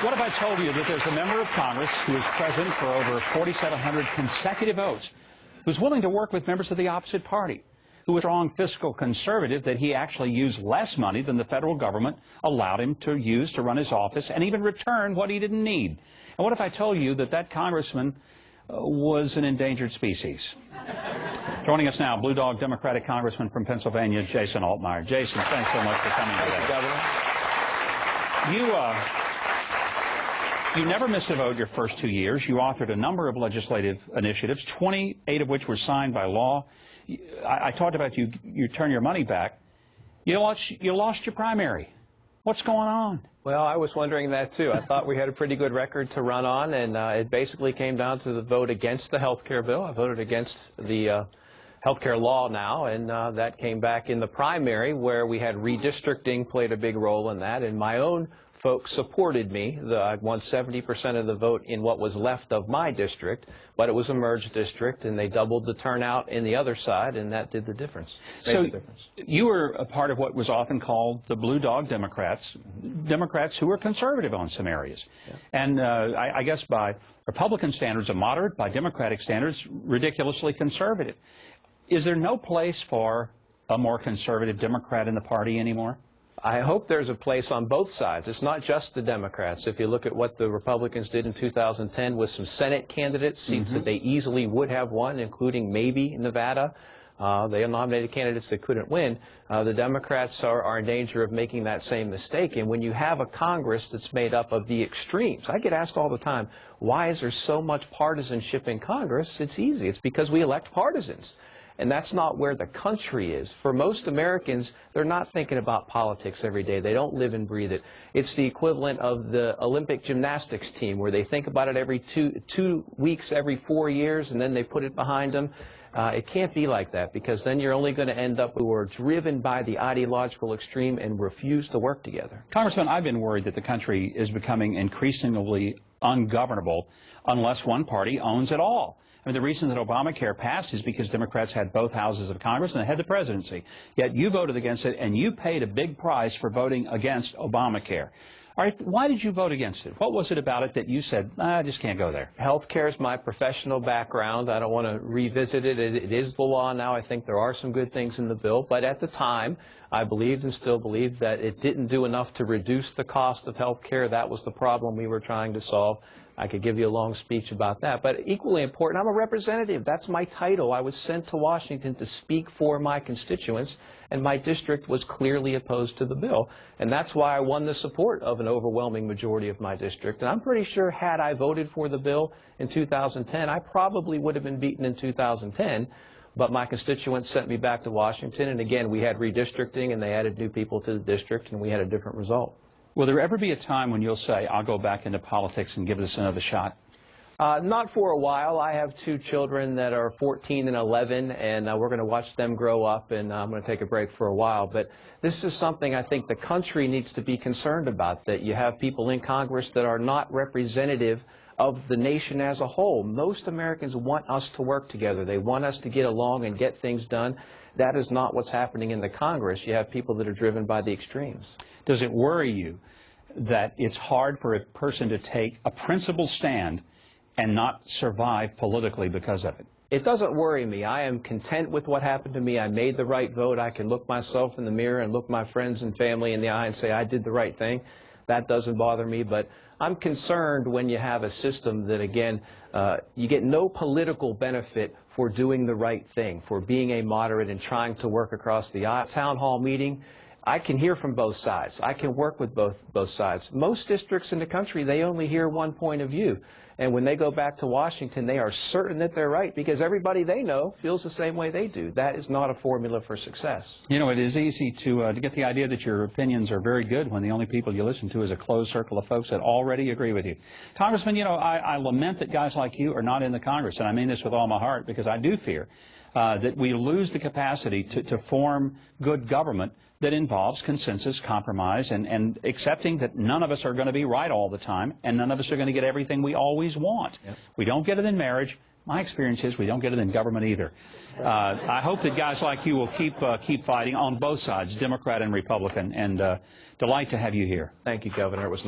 What if I told you that there's a member of Congress who is present for over 4,700 consecutive votes, who's willing to work with members of the opposite party, who is a strong fiscal conservative, that he actually used less money than the federal government allowed him to use to run his office, and even return what he didn't need? And what if I told you that that congressman was an endangered species? Joining us now, Blue Dog Democratic Congressman from Pennsylvania, Jason Altmire. Jason, thanks so much for coming today. Governor. You never missed a vote your first 2 years. You authored a number of legislative initiatives, 28 of which were signed by law. I talked about you turn your money back. You lost your primary. What's going on? Well, I was wondering that, too. I thought we had a pretty good record to run on, and it basically came down to the vote against the health care bill. I voted against the health care law now, and that came back in the primary, where we had redistricting played a big role in that, and my own folks supported me. I won 70% of the vote in what was left of my district, but it was a merged district, and they doubled the turnout in the other side, and that did the difference. So you were a part of what was often called the Blue Dog Democrats, Democrats who were conservative on some areas. Yeah. And I guess by Republican standards, a moderate, by Democratic standards, ridiculously conservative. Is there no place for a more conservative Democrat in the party anymore? I hope there's a place on both sides. It's not just the Democrats. If you look at what the Republicans did in 2010 with some Senate candidates, seats that they easily would have won, including maybe Nevada. They nominated candidates that couldn't win. The Democrats are in danger of making that same mistake. And when you have a Congress that's made up of the extremes, I get asked all the time, why is there so much partisanship in Congress? It's easy. It's because we elect partisans. And that's not where the country is. For most Americans, they're not thinking about politics every day. They don't live and breathe it. It's the equivalent of the Olympic gymnastics team, where they think about it every two weeks, every 4 years, and then they put it behind them. It can't be like that, because then you're only going to end up who are driven by the ideological extreme and refuse to work together. Congressman, I've been worried that the country is becoming increasingly ungovernable unless one party owns it all. I mean, the reason that Obamacare passed is because Democrats had both houses of Congress and they had the presidency. Yet you voted against it, and you paid a big price for voting against Obamacare. All right, why did you vote against it? What was it about it that you said, I just can't go there? Health care is my professional background. I don't want to revisit it. It is the law now. I think there are some good things in the bill. But at the time, I believed and still believe that it didn't do enough to reduce the cost of health care. That was the problem we were trying to solve. I could give you a long speech about that. But equally important, I'm a representative. That's my title. I was sent to Washington to speak for my constituents, and my district was clearly opposed to the bill. And that's why I won the support of an overwhelming majority of my district. And I'm pretty sure had I voted for the bill in 2010, I probably would have been beaten in 2010. But my constituents sent me back to Washington, and again, we had redistricting, and they added new people to the district, and we had a different result. Will there ever be a time when you'll say, I'll go back into politics and give this another shot? Not for a while. I have 2 children that are 14 and 11, and we're going to watch them grow up, and I'm going to take a break for a while. But this is something I think the country needs to be concerned about, that you have people in Congress that are not representative of the nation as a whole. Most Americans want us to work together. They want us to get along and get things done. That is not what's happening in the Congress. You have people that are driven by the extremes. Does it worry you that it's hard for a person to take a principled stand and not survive politically because of it? It doesn't worry me. I am content with what happened to me. I made the right vote. I can look myself in the mirror and look my friends and family in the eye and say I did the right thing. That doesn't bother me, but I'm concerned when you have a system that, again, you get no political benefit for doing the right thing, for being a moderate and trying to work across the aisle. Town hall meeting, I can hear from both sides. I can work with both sides. Most districts in the country, they only hear one point of view. And when they go back to Washington, they are certain that they're right because everybody they know feels the same way they do. That is not a formula for success. You know, it is easy to get the idea that your opinions are very good when the only people you listen to is a closed circle of folks that already agree with you. Congressman, you know, I lament that guys like you are not in the Congress, and I mean this with all my heart because I do fear that we lose the capacity to form good government that involves consensus, compromise, and accepting that none of us are going to be right all the time, and none of us are going to get everything we always want. Yep. We don't get it in marriage. My experience is we don't get it in government either. I hope that guys like you will keep fighting on both sides, Democrat and Republican, and delight to have you here. Thank you, Governor. It was nice.